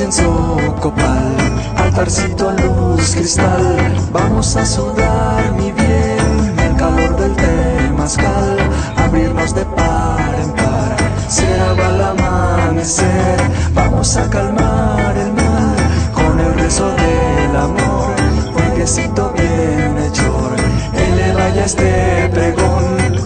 incienso, copal, altarcito, luz, cristal. Vamos a sudar, mi bien, el calor del temazcal, abrirnos de par en par. Se va al amanecer, vamos a calmar el mar con el rezo del amor. Fueguecito bien hechor, eleva ya este pregón.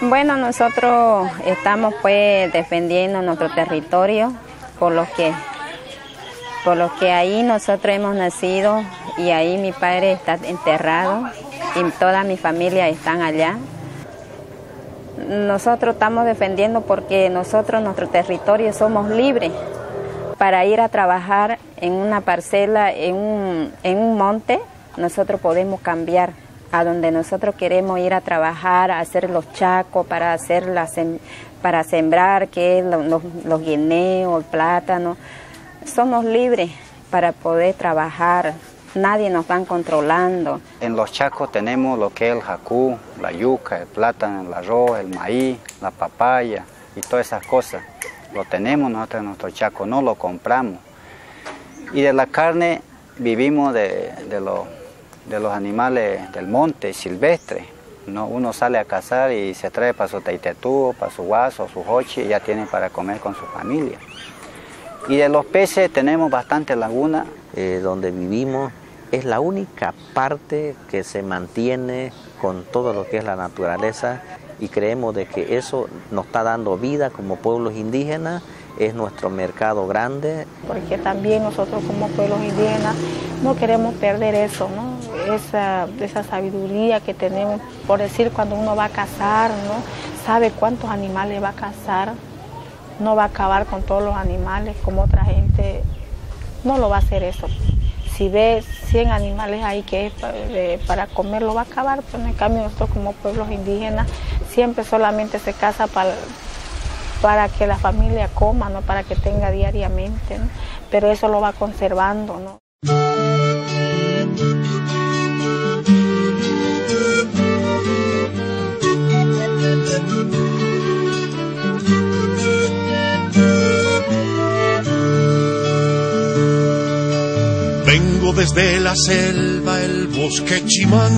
Bueno, nosotros estamos pues defendiendo nuestro territorio por lo que ahí nosotros hemos nacido y ahí mi padre está enterrado y toda mi familia están allá. Nosotros estamos defendiendo porque nosotros, nuestro territorio, somos libres para ir a trabajar en una parcela, en un monte. Nosotros podemos cambiar a donde nosotros queremos ir a trabajar, a hacer los chacos, para sembrar, que es los guineos, el plátano. Somos libres para poder trabajar, nadie nos va controlando. En los chacos tenemos lo que es el jacú, la yuca, el plátano, el arroz, el maíz, la papaya y todas esas cosas. Lo tenemos nosotros en nuestro chaco, no lo compramos. Y de la carne vivimos de los animales del monte, silvestre, ¿no? Uno sale a cazar y se trae para su taitetú, para su guaso, su jochi, y ya tiene para comer con su familia. Y de los peces tenemos bastante laguna. Donde vivimos es la única parte que se mantiene con todo lo que es la naturaleza y creemos de que eso nos está dando vida como pueblos indígenas, es nuestro mercado grande. Porque también nosotros como pueblos indígenas no queremos perder eso, ¿no? Esa sabiduría que tenemos, por decir, cuando uno va a cazar, ¿no? Sabe cuántos animales va a cazar, no va a acabar con todos los animales, como otra gente no lo va a hacer eso. Si ve 100 animales ahí que es para comer, lo va a acabar, pero en cambio nosotros como pueblos indígenas siempre solamente se caza para que la familia coma, no para que tenga diariamente, ¿no? Pero eso lo va conservando, ¿no? Vengo desde la selva, el bosque Chimán,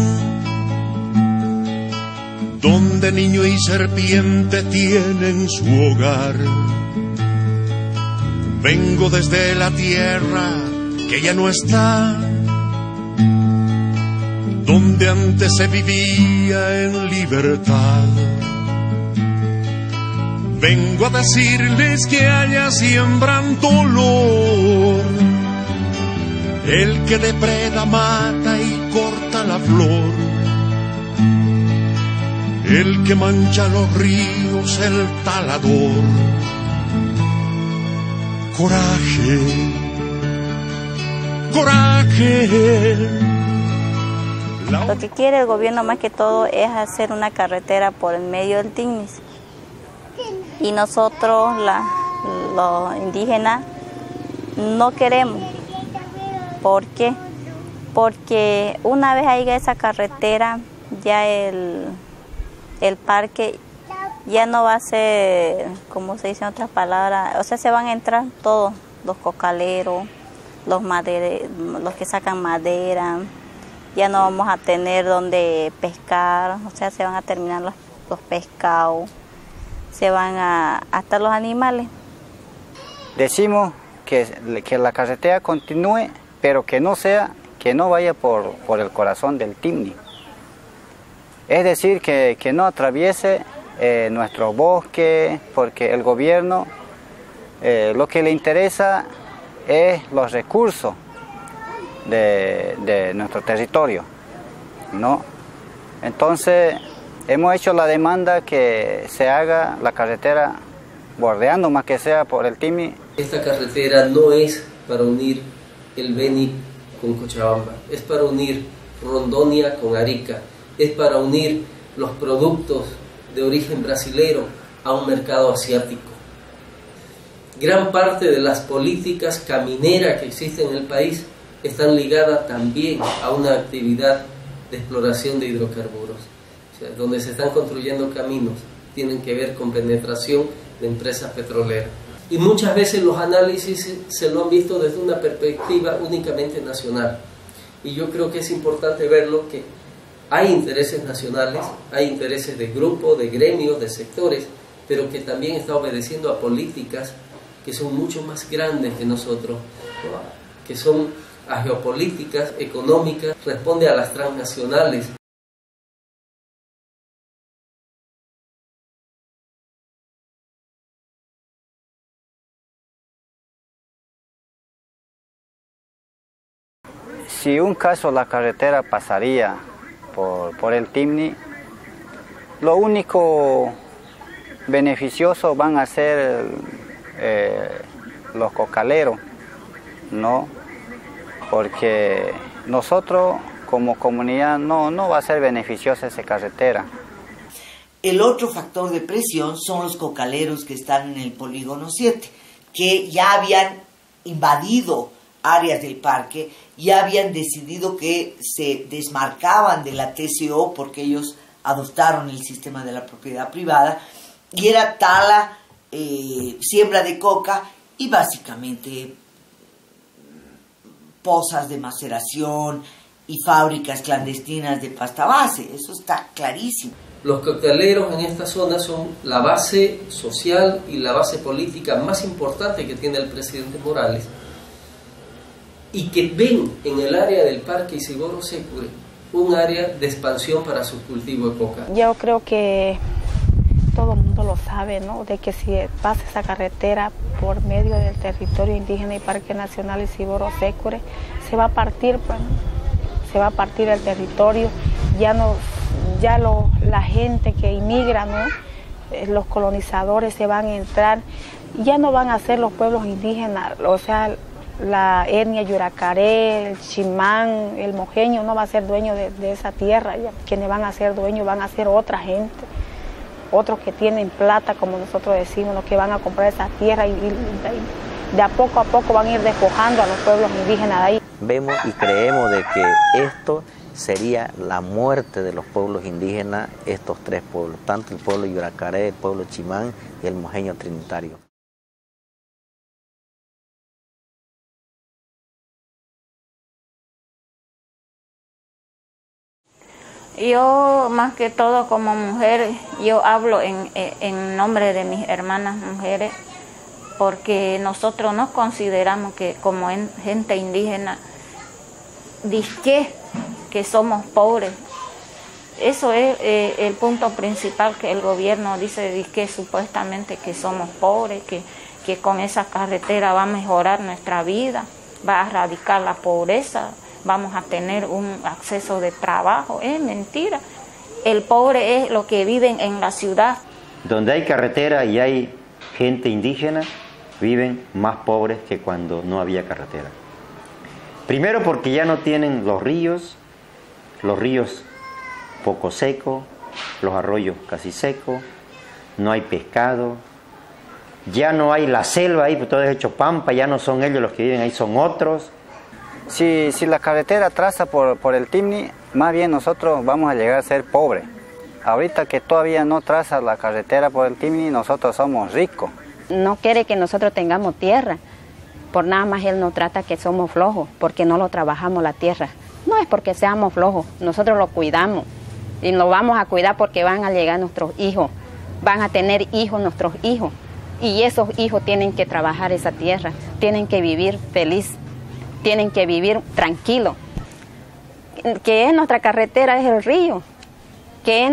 donde niño y serpiente tienen su hogar. Vengo desde la tierra que ya no está, donde antes se vivía en libertad. Vengo a decirles que allá siembran dolor, el que depreda mata y corta la flor, el que mancha los ríos, el talador. Coraje, coraje. Lo que quiere el gobierno más que todo es hacer una carretera por el medio del Tignis. Y nosotros, los indígenas, no queremos. ¿Por qué? Porque una vez haya esa carretera, ya el parque ya no va a ser, como se dice en otras palabras, o sea, se van a entrar todos, los cocaleros, los que sacan madera, ya no vamos a tener donde pescar, o sea, se van a terminar los pescados, se van hasta los animales. Decimos que la carretera continúe, pero que no vaya por el corazón del Timni. Es decir, que no atraviese nuestro bosque, porque el gobierno lo que le interesa es los recursos de nuestro territorio, ¿no? Entonces hemos hecho la demanda que se haga la carretera bordeando más que sea por el Timni. Esta carretera no es para unir el Beni con Cochabamba, es para unir Rondonia con Arica, es para unir los productos de origen brasilero a un mercado asiático. Gran parte de las políticas camineras que existen en el país están ligadas también a una actividad de exploración de hidrocarburos. O sea, donde se están construyendo caminos tienen que ver con penetración de empresas petroleras. Y muchas veces los análisis se lo han visto desde una perspectiva únicamente nacional. Y yo creo que es importante verlo que hay intereses nacionales, hay intereses de grupos, de gremios, de sectores, pero que también está obedeciendo a políticas que son mucho más grandes que nosotros, ¿no? Que son a geopolíticas, económicas, responde a las transnacionales. Si un caso la carretera pasaría por el Timni, lo único beneficioso van a ser los cocaleros, ¿no? Porque nosotros como comunidad no va a ser beneficiosa esa carretera. El otro factor de presión son los cocaleros que están en el polígono 7, que ya habían invadido áreas del parque, ya habían decidido que se desmarcaban de la TCO porque ellos adoptaron el sistema de la propiedad privada, y era tala, siembra de coca y básicamente pozas de maceración y fábricas clandestinas de pasta base. Eso está clarísimo. Los cocaleros en esta zona son la base social y la base política más importante que tiene el presidente Morales, y que ven en el área del Parque Isidoro Secure un área de expansión para su cultivo de coca. Yo creo que todo el mundo lo sabe, ¿no? De que si pasa esa carretera por medio del territorio indígena y Parque Nacional Isidoro Secure, se va a partir, pues, se va a partir el territorio. La gente que inmigra, ¿no? Los colonizadores se van a entrar, ya no van a ser los pueblos indígenas, o sea, la etnia Yuracaré, el Chimán, el Mojeño no va a ser dueño de esa tierra. Ya, quienes van a ser dueños van a ser otra gente, otros que tienen plata, como nosotros decimos, los que van a comprar esa tierra y de a poco van a ir despojando a los pueblos indígenas de ahí. Vemos y creemos de que esto sería la muerte de los pueblos indígenas, estos tres pueblos, tanto el pueblo Yuracaré, el pueblo Chimán y el Mojeño Trinitario. Yo, más que todo como mujer, yo hablo en nombre de mis hermanas mujeres, porque nosotros nos consideramos que como gente indígena, disque que somos pobres. Eso es el punto principal, que el gobierno dice, disque supuestamente que somos pobres, que con esa carretera va a mejorar nuestra vida, va a erradicar la pobreza, vamos a tener un acceso de trabajo. Es mentira. El pobre es lo que viven en la ciudad. Donde hay carretera y hay gente indígena, viven más pobres que cuando no había carretera. Primero porque ya no tienen los ríos poco secos, los arroyos casi secos, no hay pescado, ya no hay la selva ahí, todo es hecho pampa, ya no son ellos los que viven ahí, son otros. Si la carretera traza por el Timni, más bien nosotros vamos a llegar a ser pobres. Ahorita que todavía no traza la carretera por el Timni, nosotros somos ricos. No quiere que nosotros tengamos tierra, por nada más él nos trata que somos flojos, porque no lo trabajamos la tierra. No es porque seamos flojos, nosotros lo cuidamos y lo vamos a cuidar porque van a llegar nuestros hijos, van a tener hijos nuestros hijos, y esos hijos tienen que trabajar esa tierra, tienen que vivir feliz, tienen que vivir tranquilo. Que es nuestra carretera, es el río, que es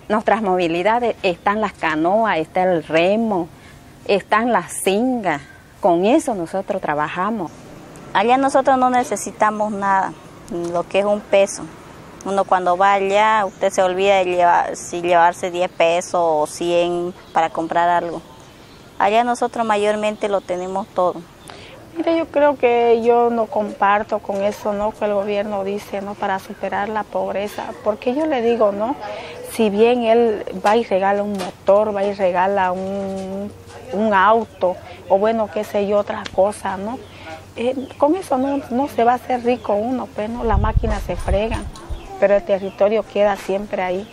nuestras movilidades, están las canoas, está el remo, están las cingas, con eso nosotros trabajamos. Allá nosotros no necesitamos nada, lo que es un peso. Uno cuando va allá, usted se olvida de llevarse 10 pesos o 100 para comprar algo. Allá nosotros mayormente lo tenemos todo. Mire, yo creo que yo no comparto con eso, ¿no?, que el gobierno dice, ¿no?, para superar la pobreza. Porque yo le digo, ¿no?, si bien él va y regala un motor, va y regala un auto, o bueno, qué sé yo, otra cosa, ¿no?, con eso no se va a hacer rico uno, pues, ¿no? Las máquinas se fregan, pero el territorio queda siempre ahí.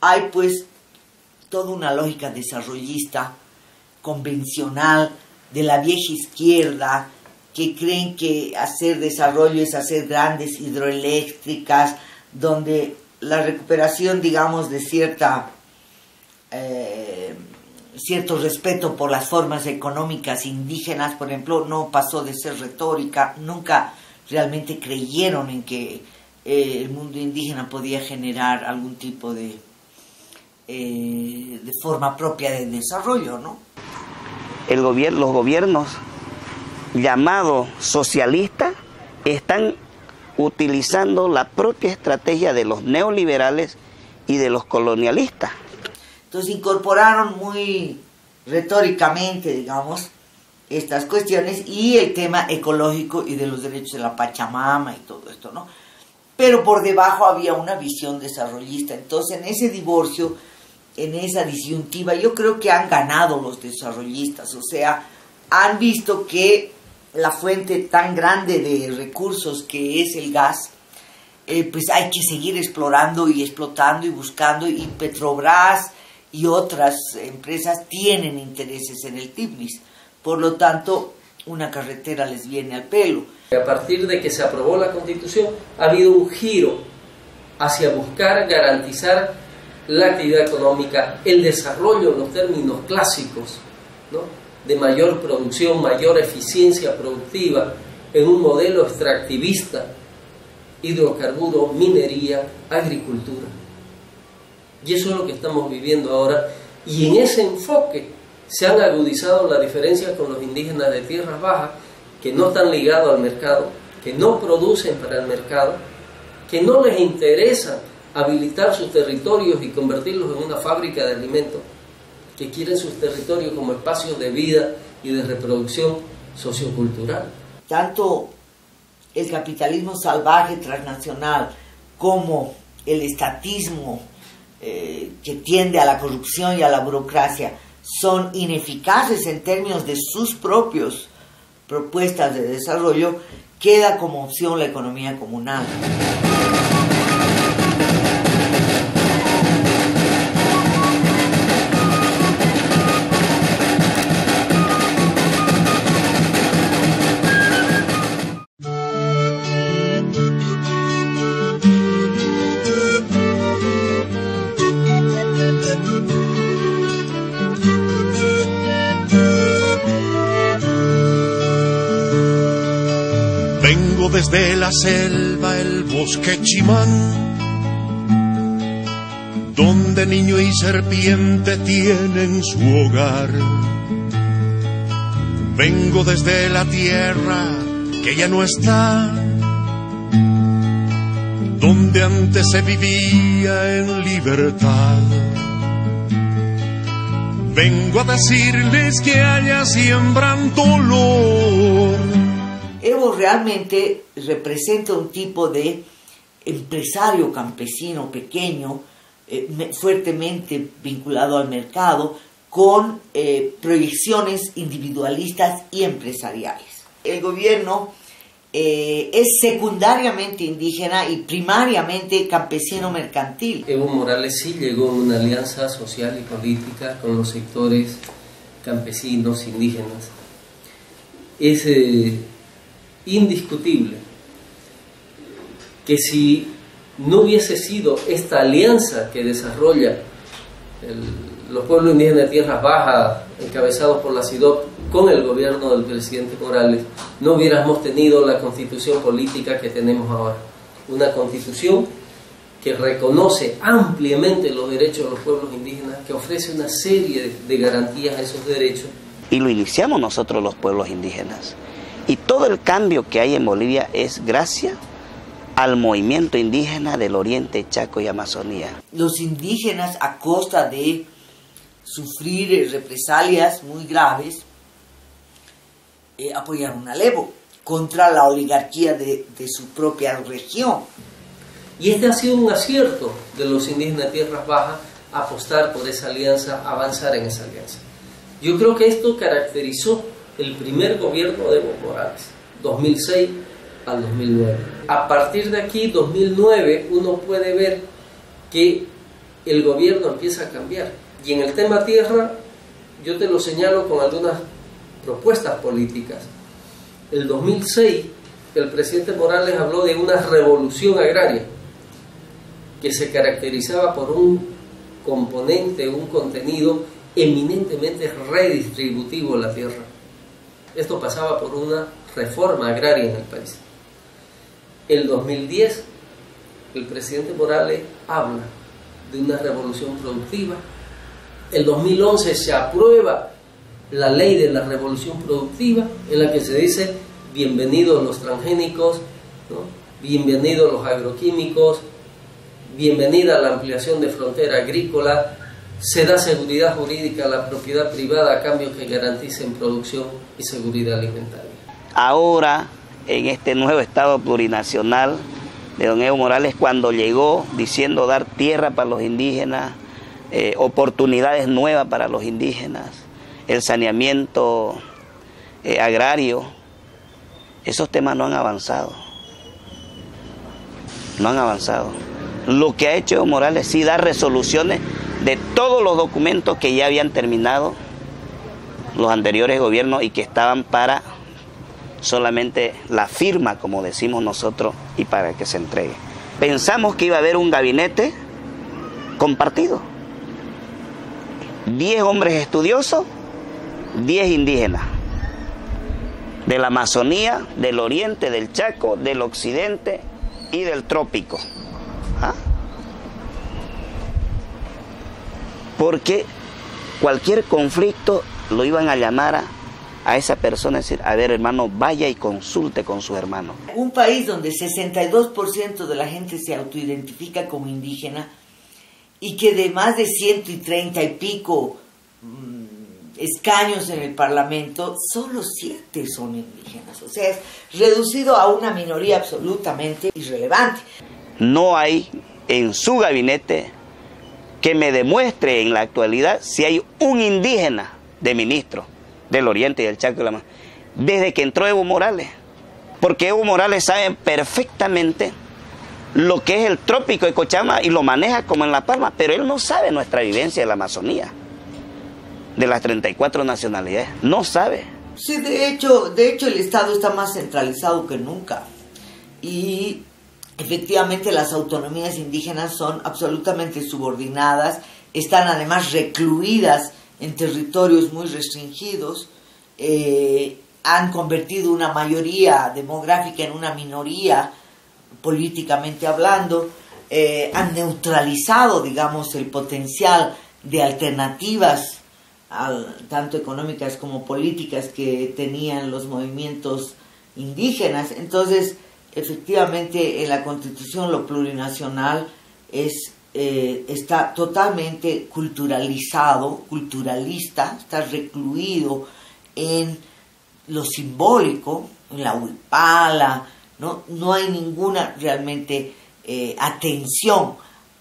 Hay pues toda una lógica desarrollista, convencional, de la vieja izquierda, que creen que hacer desarrollo es hacer grandes hidroeléctricas, donde la recuperación, digamos, de cierto respeto por las formas económicas indígenas, por ejemplo, no pasó de ser retórica. Nunca realmente creyeron en que el mundo indígena podía generar algún tipo de forma propia de desarrollo, ¿no? Los gobiernos llamados socialistas están utilizando la propia estrategia de los neoliberales y de los colonialistas. Entonces incorporaron muy retóricamente, digamos, estas cuestiones y el tema ecológico y de los derechos de la Pachamama y todo esto, ¿no? Pero por debajo había una visión desarrollista. Entonces en ese divorcio, en esa disyuntiva, yo creo que han ganado los desarrollistas. O sea, han visto que la fuente tan grande de recursos que es el gas, pues hay que seguir explorando y explotando y buscando, y Petrobras y otras empresas tienen intereses en el TIPNIS. Por lo tanto, una carretera les viene al pelo. A partir de que se aprobó la Constitución, ha habido un giro hacia buscar garantizar la actividad económica, el desarrollo en los términos clásicos, ¿no?, de mayor producción, mayor eficiencia productiva, en un modelo extractivista, hidrocarburo, minería, agricultura. Y eso es lo que estamos viviendo ahora, y en ese enfoque se han agudizado las diferencias con los indígenas de tierras bajas, que no están ligados al mercado, que no producen para el mercado, que no les interesa habilitar sus territorios y convertirlos en una fábrica de alimentos, que quieren sus territorios como espacios de vida y de reproducción sociocultural. Tanto el capitalismo salvaje transnacional como el estatismo que tiende a la corrupción y a la burocracia son ineficaces en términos de sus propias propuestas de desarrollo, queda como opción la economía comunal. Vengo desde la selva, el bosque Chimán, donde niño y serpiente tienen su hogar. Vengo desde la tierra que ya no está, donde antes se vivía en libertad. Vengo a decirles que allá siembran dolor. Evo realmente representa un tipo de empresario campesino pequeño, fuertemente vinculado al mercado, con proyecciones individualistas y empresariales. El gobierno es secundariamente indígena y primariamente campesino mercantil. Evo Morales sí llegó a una alianza social y política con los sectores campesinos, indígenas. Es indiscutible que si no hubiese sido esta alianza que desarrolla los pueblos indígenas de tierras bajas, encabezados por la CIDOP, con el gobierno del presidente Morales, no hubiéramos tenido la constitución política que tenemos ahora. Una constitución que reconoce ampliamente los derechos de los pueblos indígenas, que ofrece una serie de garantías a esos derechos. Y lo iniciamos nosotros los pueblos indígenas. Y todo el cambio que hay en Bolivia es gracias al movimiento indígena del Oriente, Chaco y Amazonía. Los indígenas, a costa de sufrir represalias muy graves, apoyaron a Levo contra la oligarquía de su propia región. Y este ha sido un acierto de los indígenas de Tierras Bajas, apostar por esa alianza, avanzar en esa alianza. Yo creo que esto caracterizó el primer gobierno de Evo Morales, 2006 al 2009. A partir de aquí, 2009, uno puede ver que el gobierno empieza a cambiar. Y en el tema tierra, yo te lo señalo con algunas propuestas políticas. El 2006, el presidente Morales habló de una revolución agraria que se caracterizaba por un componente, un contenido eminentemente redistributivo de la tierra. Esto pasaba por una reforma agraria en el país. El 2010, el presidente Morales habla de una revolución productiva. El 2011 se aprueba la ley de la revolución productiva, en la que se dice bienvenidos los transgénicos, ¿no? Bienvenidos los agroquímicos, bienvenida a la ampliación de frontera agrícola, se da seguridad jurídica a la propiedad privada a cambio que garanticen producción y seguridad alimentaria. Ahora, en este nuevo Estado plurinacional de don Evo Morales, cuando llegó diciendo dar tierra para los indígenas, oportunidades nuevas para los indígenas, el saneamiento agrario, esos temas no han avanzado. No han avanzado. Lo que ha hecho Evo Morales sí dar resoluciones de todos los documentos que ya habían terminado los anteriores gobiernos y que estaban para solamente la firma, como decimos nosotros, y para que se entregue. Pensamos que iba a haber un gabinete compartido. 10 hombres estudiosos, 10 indígenas. De la Amazonía, del Oriente, del Chaco, del Occidente y del Trópico. ¿Ah? Porque cualquier conflicto lo iban a llamar a esa persona, decir, a ver hermano, vaya y consulte con sus hermanos. Un país donde 62% de la gente se autoidentifica como indígena y que de más de 130 y pico escaños en el Parlamento, solo 7 son indígenas. O sea, es reducido a una minoría absolutamente irrelevante. No hay en su gabinete que me demuestre en la actualidad si hay un indígena de ministro del Oriente y del Chaco y la Amazonía, desde que entró Evo Morales. Porque Evo Morales sabe perfectamente lo que es el trópico de Cochabamba y lo maneja como en La Palma, pero él no sabe nuestra vivencia de la Amazonía, de las 34 nacionalidades, no sabe. Sí, de hecho el Estado está más centralizado que nunca y efectivamente las autonomías indígenas son absolutamente subordinadas, están además recluidas en territorios muy restringidos, han convertido una mayoría demográfica en una minoría políticamente hablando, han neutralizado, digamos, el potencial de alternativas tanto económicas como políticas que tenían los movimientos indígenas. Entonces, efectivamente, en la Constitución lo plurinacional está totalmente culturalista, está recluido en lo simbólico, en la huipala, no hay ninguna realmente atención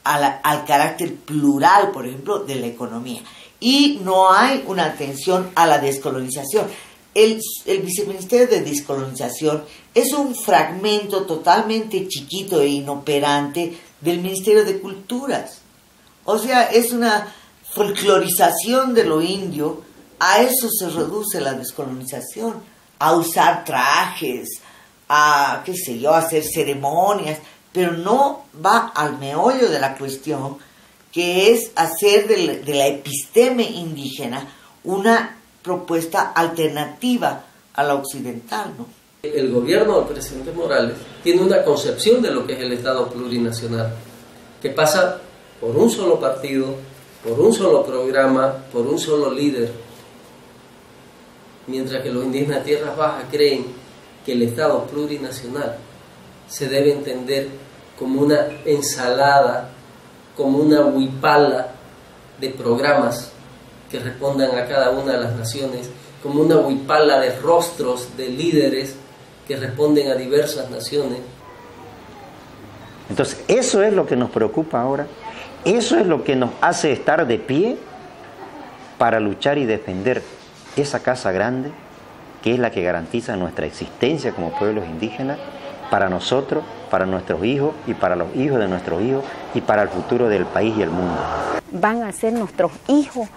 al carácter plural, por ejemplo, de la economía. Y no hay una atención a la descolonización. El Viceministerio de Descolonización es un fragmento totalmente chiquito e inoperante del Ministerio de Culturas. O sea, es una folclorización de lo indio. A eso se reduce la descolonización, a usar trajes, a, qué sé yo, a hacer ceremonias, pero no va al meollo de la cuestión, que es hacer de la episteme indígena una propuesta alternativa a la occidental, ¿no? El gobierno del presidente Morales tiene una concepción de lo que es el Estado plurinacional, que pasa por un solo partido, por un solo programa, por un solo líder, mientras que los indígenas de tierras bajas creen que el Estado plurinacional se debe entender como una ensalada, como una huipala de programas que respondan a cada una de las naciones, como una huipala de rostros de líderes que responden a diversas naciones. Entonces, eso es lo que nos preocupa ahora, eso es lo que nos hace estar de pie para luchar y defender esa casa grande, que es la que garantiza nuestra existencia como pueblos indígenas, para nosotros, para nuestros hijos y para los hijos de nuestros hijos y para el futuro del país y el mundo. Van a ser nuestros hijos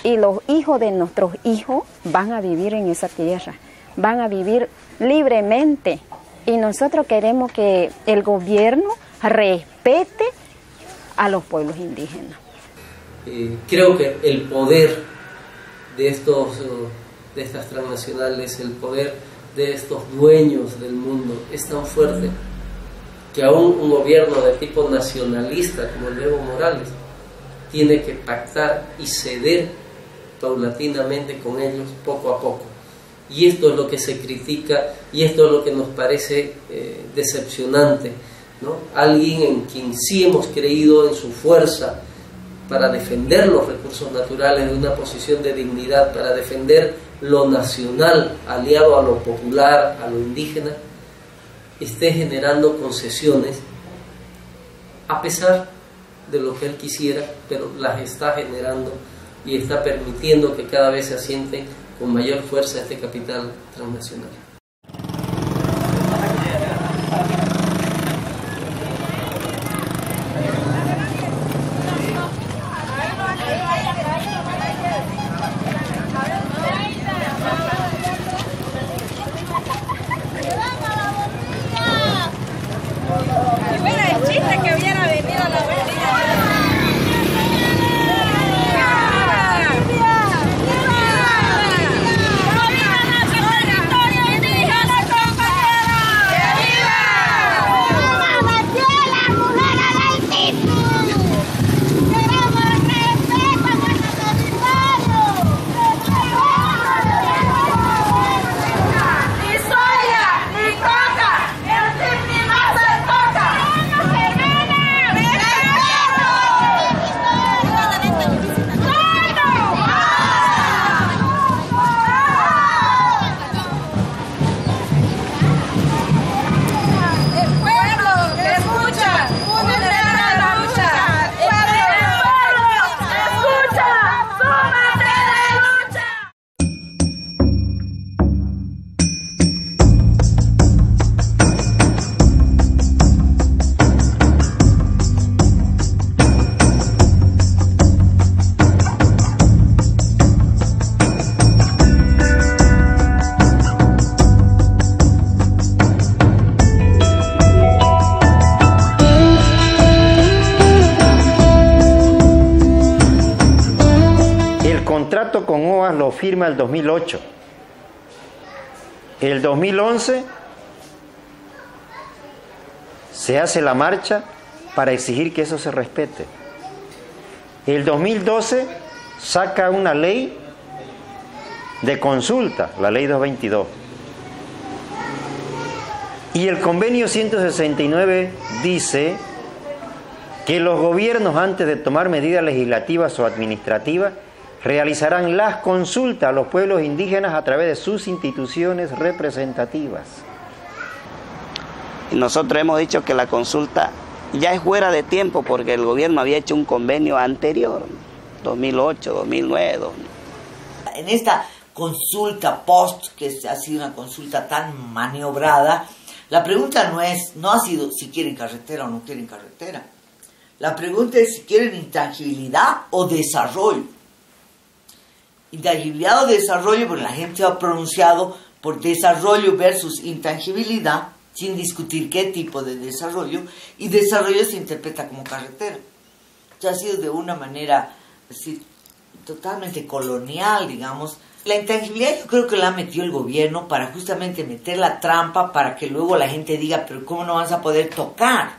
y los hijos de nuestros hijos van a vivir en esa tierra, van a vivir libremente, y nosotros queremos que el gobierno respete a los pueblos indígenas. Creo que el poder de estas transnacionales, el poder de estos dueños del mundo es tan fuerte que aún un gobierno de tipo nacionalista como el de Evo Morales tiene que pactar y ceder paulatinamente con ellos poco a poco. Y esto es lo que se critica y esto es lo que nos parece decepcionante, ¿no? Alguien en quien sí hemos creído en su fuerza para defender los recursos naturales de una posición de dignidad, para defender lo nacional aliado a lo popular, a lo indígena, esté generando concesiones a pesar de lo que él quisiera, pero las está generando y está permitiendo que cada vez se asiente con mayor fuerza este capital transnacional. Con OAS lo firma el 2008. El 2011 se hace la marcha para exigir que eso se respete. El 2012 saca una ley de consulta, la ley 222. Y el convenio 169 dice que los gobiernos, antes de tomar medidas legislativas o administrativas, realizarán las consultas a los pueblos indígenas a través de sus instituciones representativas. Nosotros hemos dicho que la consulta ya es fuera de tiempo porque el gobierno había hecho un convenio anterior, 2008, 2009. 2000. En esta consulta post, que ha sido una consulta tan maniobrada, la pregunta no ha sido si quieren carretera o no quieren carretera. La pregunta es si quieren intangibilidad o desarrollo. Intangibilidad o desarrollo, porque la gente ha pronunciado por desarrollo versus intangibilidad, sin discutir qué tipo de desarrollo, y desarrollo se interpreta como carretera. Ya ha sido de una manera así, totalmente colonial, digamos. La intangibilidad yo creo que la ha metido el gobierno para justamente meter la trampa para que luego la gente diga, pero ¿cómo no vas a poder tocar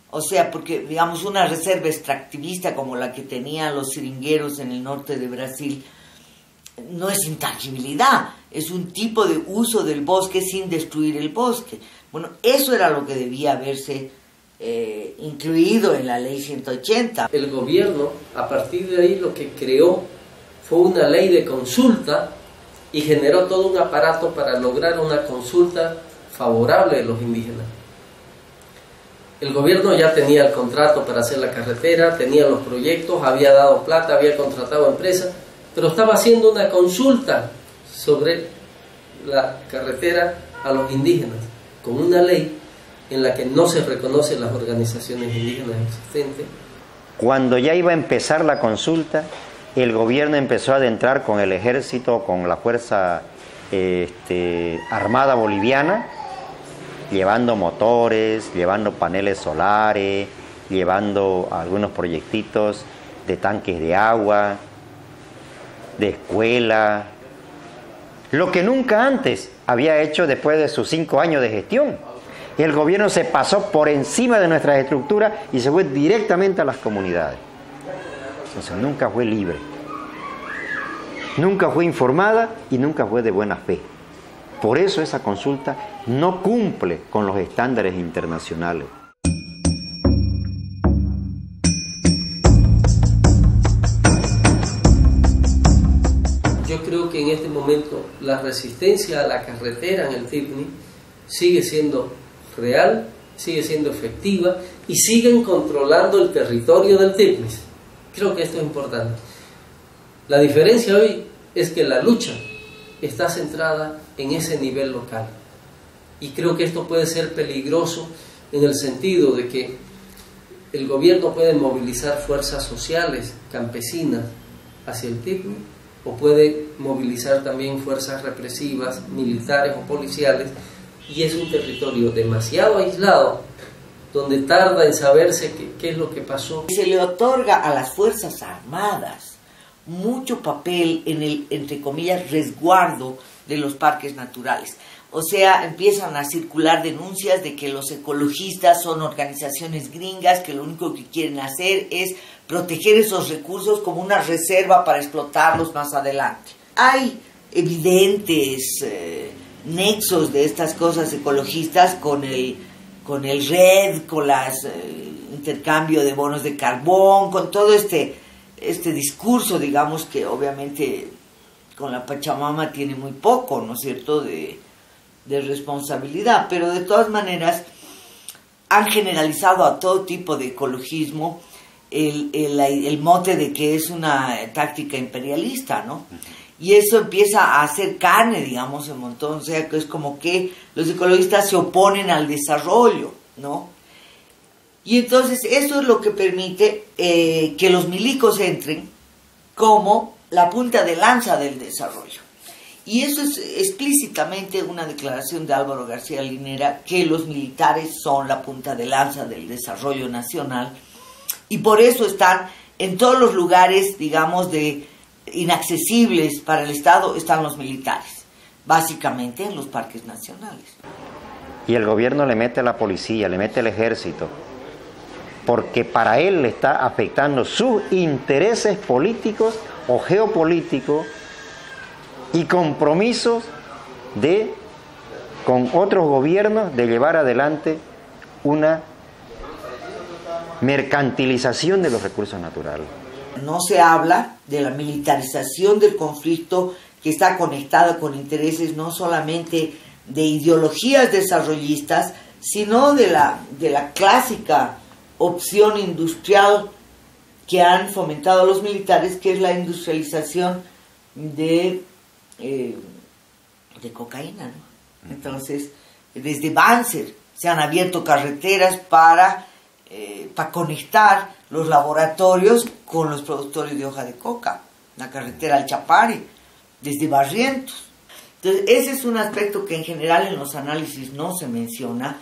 O sea, porque, digamos, una reserva extractivista como la que tenían los seringueros en el norte de Brasil no es intangibilidad, es un tipo de uso del bosque sin destruir el bosque. Bueno, eso era lo que debía haberse incluido en la ley 180. El gobierno, a partir de ahí, lo que creó fue una ley de consulta y generó todo un aparato para lograr una consulta favorable de los indígenas. El gobierno ya tenía el contrato para hacer la carretera, tenía los proyectos, había dado plata, había contratado empresas, pero estaba haciendo una consulta sobre la carretera a los indígenas, con una ley en la que no se reconocen las organizaciones indígenas existentes. Cuando ya iba a empezar la consulta, el gobierno empezó a adentrar con el ejército, con la fuerza armada boliviana, llevando motores, llevando paneles solares, llevando algunos proyectitos de tanques de agua, de escuela, lo que nunca antes había hecho después de sus 5 años de gestión. El gobierno se pasó por encima de nuestras estructuras y se fue directamente a las comunidades. Entonces nunca fue libre, nunca fue informada y nunca fue de buena fe. Por eso esa consulta no cumple con los estándares internacionales. Yo creo que en este momento la resistencia a la carretera en el Tipni sigue siendo real, sigue siendo efectiva y siguen controlando el territorio del Tipni. Creo que esto es importante. La diferencia hoy es que la lucha está centrada en ese nivel local. Y creo que esto puede ser peligroso en el sentido de que el gobierno puede movilizar fuerzas sociales, campesinas, hacia el Tipni, o puede movilizar también fuerzas represivas, militares o policiales, y es un territorio demasiado aislado, donde tarda en saberse qué es lo que pasó. Se le otorga a las Fuerzas Armadas mucho papel en el, entre comillas, resguardo de los parques naturales. O sea, empiezan a circular denuncias de que los ecologistas son organizaciones gringas que lo único que quieren hacer es proteger esos recursos como una reserva para explotarlos más adelante. Hay evidentes nexos de estas cosas ecologistas con el RED, con las intercambio de bonos de carbón, con todo este discurso, digamos, que obviamente con la Pachamama tiene muy poco, ¿no es cierto?, de responsabilidad, pero de todas maneras han generalizado a todo tipo de ecologismo el mote de que es una táctica imperialista, ¿no? Y eso empieza a hacer carne, digamos, un montón, o sea, que es como que los ecologistas se oponen al desarrollo, ¿no? Y entonces eso es lo que permite que los milicos entren como la punta de lanza del desarrollo. Y eso es explícitamente una declaración de Álvaro García Linera, que los militares son la punta de lanza del desarrollo nacional, y por eso están en todos los lugares, digamos, inaccesibles para el Estado, están los militares, básicamente en los parques nacionales. Y el gobierno le mete a la policía, le mete el ejército, porque para él le está afectando sus intereses políticos o geopolíticos y compromisos con otros gobiernos de llevar adelante una mercantilización de los recursos naturales. No se habla de la militarización del conflicto que está conectada con intereses no solamente de ideologías desarrollistas, sino de la clásica opción industrial que han fomentado los militares, que es la industrialización de cocaína, ¿no? Entonces, desde Banzer se han abierto carreteras para conectar los laboratorios con los productores de hoja de coca, la carretera al Chapare, desde Barrientos. Entonces, ese es un aspecto que en general en los análisis no se menciona,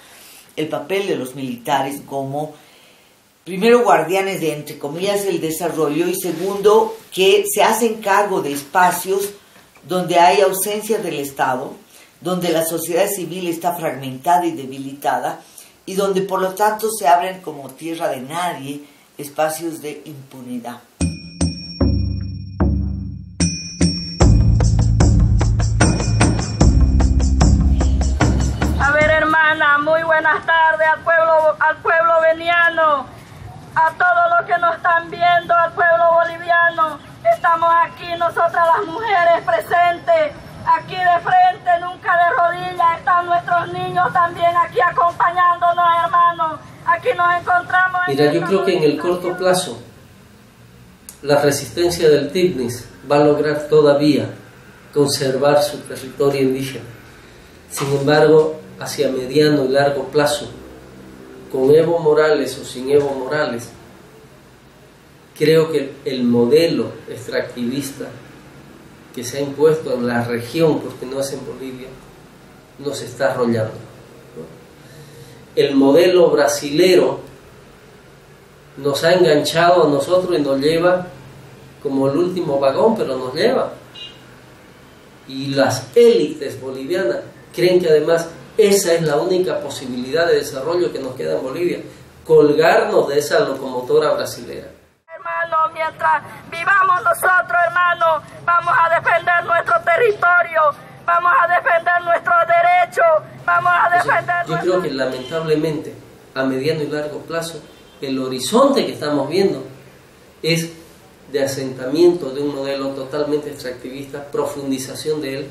el papel de los militares como, primero, guardianes de, entre comillas, el desarrollo, y segundo, que se hacen cargo de espacios donde hay ausencia del Estado, donde la sociedad civil está fragmentada y debilitada, y donde por lo tanto se abren como tierra de nadie espacios de impunidad. A ver, hermana, muy buenas tardes al pueblo veniano, a todos los que nos están viendo, al pueblo boliviano. Estamos aquí nosotras las mujeres presentes, aquí de frente, nunca de rodillas. Están nuestros niños también aquí acompañándonos, hermanos. Aquí nos encontramos. Mira, yo creo que en el corto plazo la resistencia del TIPNIS va a lograr todavía conservar su territorio indígena. Sin embargo, hacia mediano y largo plazo, con Evo Morales o sin Evo Morales, creo que el modelo extractivista que se ha impuesto en la región, porque no es en Bolivia, nos está arrollando, ¿no? El modelo brasilero nos ha enganchado a nosotros y nos lleva como el último vagón, pero nos lleva. Y las élites bolivianas creen que además esa es la única posibilidad de desarrollo que nos queda en Bolivia, colgarnos de esa locomotora brasilera. Hermano, mientras vivamos nosotros, hermano, vamos a defender nuestro territorio, vamos a defender nuestros derechos, vamos a defender... Yo creo que lamentablemente, a mediano y largo plazo, el horizonte que estamos viendo es de asentamiento de un modelo totalmente extractivista, profundización de él.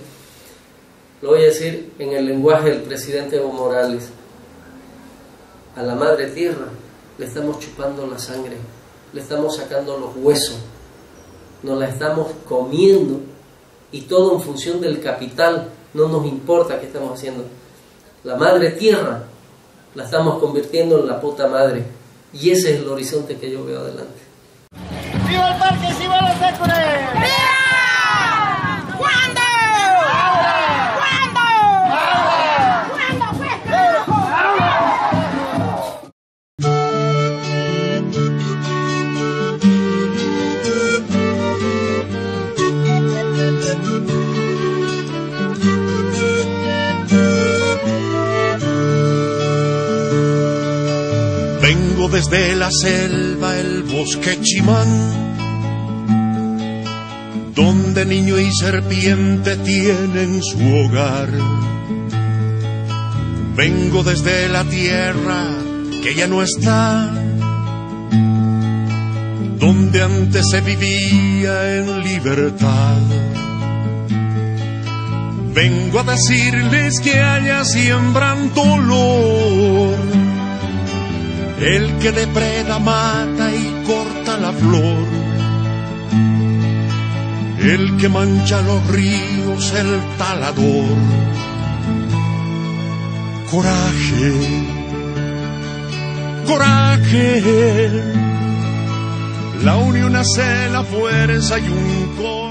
Lo voy a decir en el lenguaje del presidente Evo Morales: a la madre tierra le estamos chupando la sangre, le estamos sacando los huesos, nos la estamos comiendo, y todo en función del capital. No nos importa qué estamos haciendo. La madre tierra la estamos convirtiendo en la puta madre, y ese es el horizonte que yo veo adelante. ¡Viva el parque! ¡Viva los séculos! ¡Viva! ¿Cuándo? ¡Ahora! ¿Cuándo? ¡Ahora! ¿Cuándo fue? Vengo desde la selva, el bosque Chimán, donde niño y serpiente tienen su hogar. Vengo desde la tierra que ya no está, donde antes se vivía en libertad. Vengo a decirles que allá siembran dolor, el que depreda mata y corta la flor, el que mancha los ríos, el talador. Coraje, coraje, la unión hace la fuerza y un corazón.